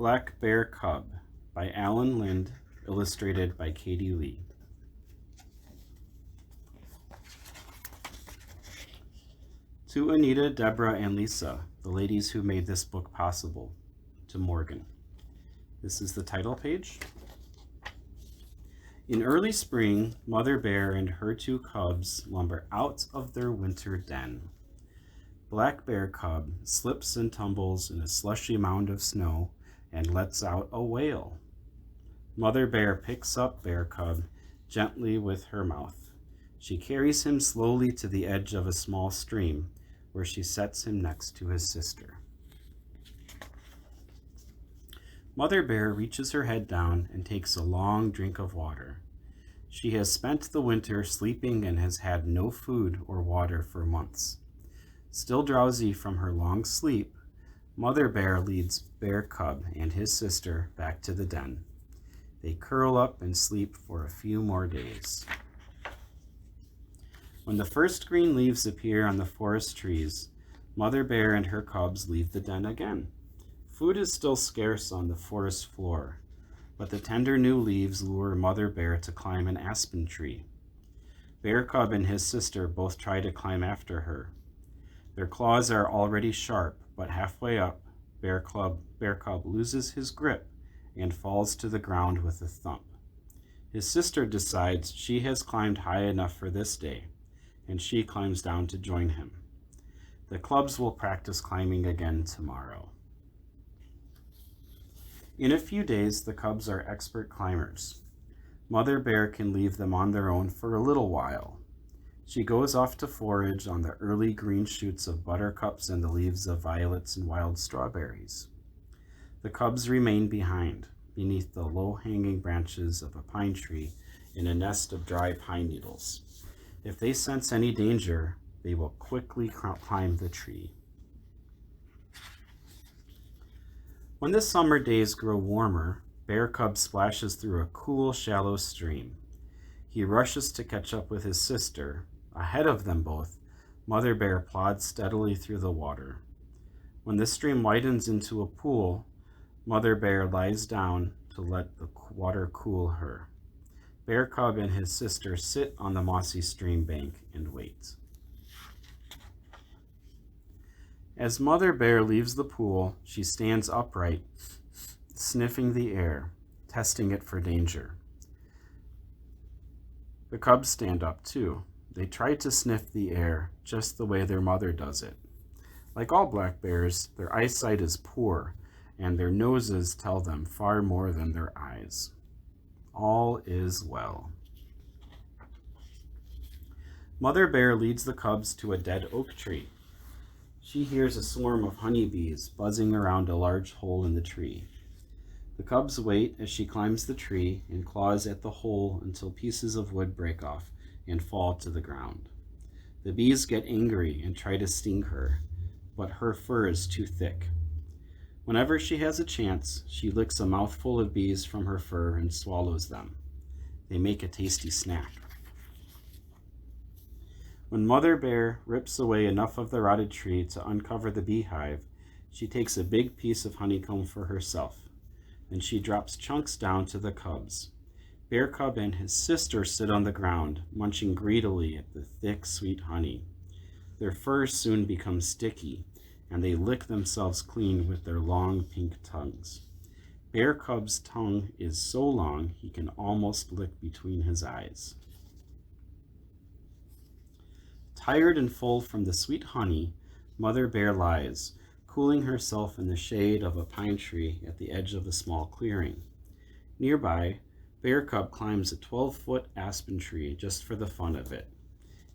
Black Bear Cub by Alan Lind, illustrated by Katie Lee. To Anita, Deborah, and Lisa, the ladies who made this book possible. To Morgan. This is the title page. In early spring, Mother Bear and her two cubs lumber out of their winter den. Black Bear Cub slips and tumbles in a slushy mound of snow and lets out a wail. Mother Bear picks up Bear Cub gently with her mouth. She carries him slowly to the edge of a small stream, where she sets him next to his sister. Mother Bear reaches her head down and takes a long drink of water. She has spent the winter sleeping and has had no food or water for months. Still drowsy from her long sleep, Mother Bear leads Bear Cub and his sister back to the den. They curl up and sleep for a few more days. When the first green leaves appear on the forest trees, Mother Bear and her cubs leave the den again. Food is still scarce on the forest floor, but the tender new leaves lure Mother Bear to climb an aspen tree. Bear Cub and his sister both try to climb after her. Their claws are already sharp, but halfway up, Bear Cub loses his grip and falls to the ground with a thump. His sister decides she has climbed high enough for this day, and she climbs down to join him. The cubs will practice climbing again tomorrow. In a few days, the cubs are expert climbers. Mother Bear can leave them on their own for a little while. She goes off to forage on the early green shoots of buttercups and the leaves of violets and wild strawberries. The cubs remain behind, beneath the low-hanging branches of a pine tree in a nest of dry pine needles. If they sense any danger, they will quickly climb the tree. When the summer days grow warmer, Bear Cub splashes through a cool, shallow stream. He rushes to catch up with his sister. Ahead of them both, Mother Bear plods steadily through the water. When the stream widens into a pool, Mother Bear lies down to let the water cool her. Bear Cub and his sister sit on the mossy stream bank and wait. As Mother Bear leaves the pool, she stands upright, sniffing the air, testing it for danger. The cubs stand up too. They try to sniff the air just the way their mother does it. Like all black bears, their eyesight is poor, and their noses tell them far more than their eyes. All is well. Mother Bear leads the cubs to a dead oak tree. She hears a swarm of honeybees buzzing around a large hole in the tree. The cubs wait as she climbs the tree and claws at the hole until pieces of wood break off and fall to the ground. The bees get angry and try to sting her, but her fur is too thick. Whenever she has a chance, she licks a mouthful of bees from her fur and swallows them. They make a tasty snack. When Mother Bear rips away enough of the rotted tree to uncover the beehive, she takes a big piece of honeycomb for herself. Then she drops chunks down to the cubs. Bear Cub and his sister sit on the ground, munching greedily at the thick, sweet honey. Their fur soon becomes sticky, and they lick themselves clean with their long pink tongues. Bear Cub's tongue is so long he can almost lick between his eyes. Tired and full from the sweet honey, Mother Bear lies, cooling herself in the shade of a pine tree at the edge of a small clearing. Nearby, Bear Cub climbs a 12-foot aspen tree just for the fun of it.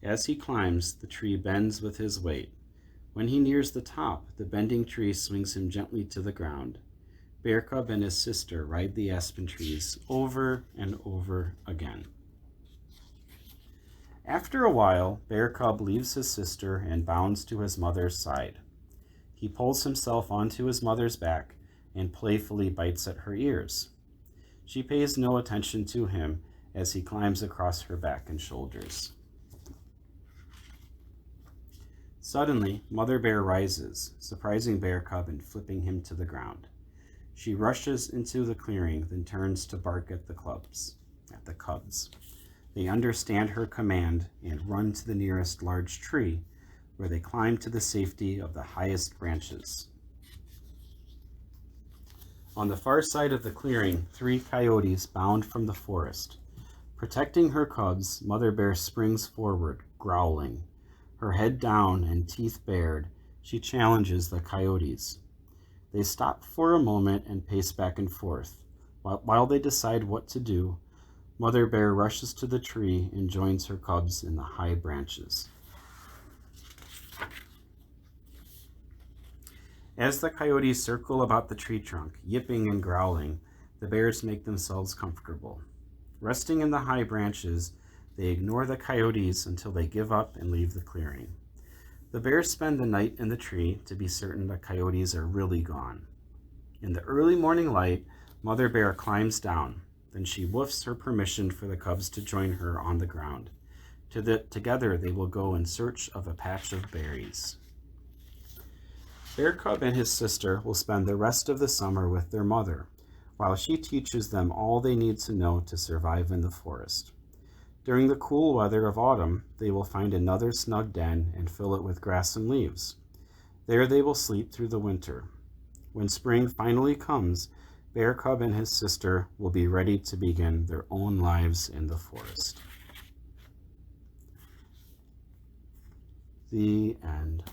As he climbs, the tree bends with his weight. When he nears the top, the bending tree swings him gently to the ground. Bear Cub and his sister ride the aspen trees over and over again. After a while, Bear Cub leaves his sister and bounds to his mother's side. He pulls himself onto his mother's back and playfully bites at her ears. She pays no attention to him as he climbs across her back and shoulders. Suddenly, Mother Bear rises, surprising Bear Cub and flipping him to the ground. She rushes into the clearing, then turns to bark at the cubs. They understand her command and run to the nearest large tree, where they climb to the safety of the highest branches. On the far side of the clearing, 3 coyotes bound from the forest. Protecting her cubs, Mother Bear springs forward, growling. Her head down and teeth bared, she challenges the coyotes. They stop for a moment and pace back and forth. While they decide what to do, Mother Bear rushes to the tree and joins her cubs in the high branches. As the coyotes circle about the tree trunk, yipping and growling, the bears make themselves comfortable. Resting in the high branches, they ignore the coyotes until they give up and leave the clearing. The bears spend the night in the tree to be certain the coyotes are really gone. In the early morning light, Mother Bear climbs down. Then she woofs her permission for the cubs to join her on the ground. Together they will go in search of a patch of berries. Bear Cub and his sister will spend the rest of the summer with their mother, while she teaches them all they need to know to survive in the forest. During the cool weather of autumn, they will find another snug den and fill it with grass and leaves. There they will sleep through the winter. When spring finally comes, Bear Cub and his sister will be ready to begin their own lives in the forest. The end.